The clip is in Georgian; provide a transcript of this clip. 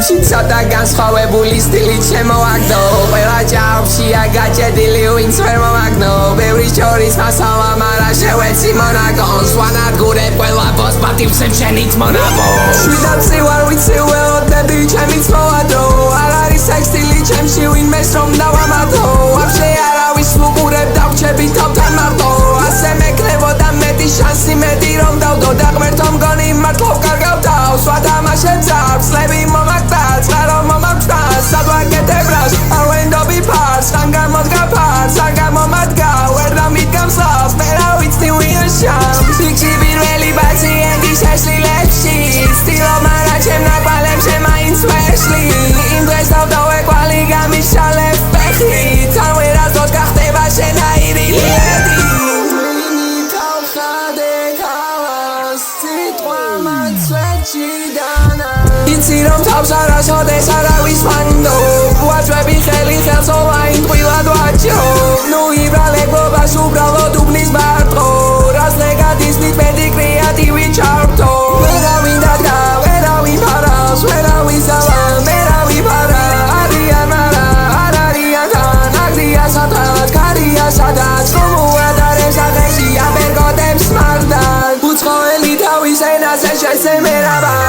ჩემში ცოტა განსხვავებული სტილი შემოაგდო ყველა ჭაობშია გაჭედილი ვინც ვერ მომაგნო ბევრი შორის მასალა მარა შევეცი მონაკონს ვანადგურებ ყველა ბოს პატივცემ შენით მონაპო შვიდაცი ვარ ვიცი ველოდები ჩემიც მოვადო არ არის აქ სტილი ჩემში ვინმეს რომ დავამატო ვაფშე არავის ვუყურებ დავჩები თავთან მარტო ასე მეკლებოდა მეტი შანსი მეტი რომ დავდო და ღმერთო მგონი მართლა ვკარგავ თავს ვადამაშებ ძარს ლები იცი რომ თავს არასოდეს არავის მანდო ვაჭვები ხელი ხელსოვაინ ტყუილად ვაჭო ნუ იბრალებობას უბრალოდ უბნის მარტო რას ნეგატის მეტი კრეატივი ჩართო ვერავინ დადგა ვერავინ ფარავს ვერავინ ზავა ვერავინ ფარა არიან მარა არ არიან თან აგრია სადღაც კარია სადაც რომ უადარებს აღეშია ბერგოდებს მარდან უცხოელი თავის ენაზე შესემერაბა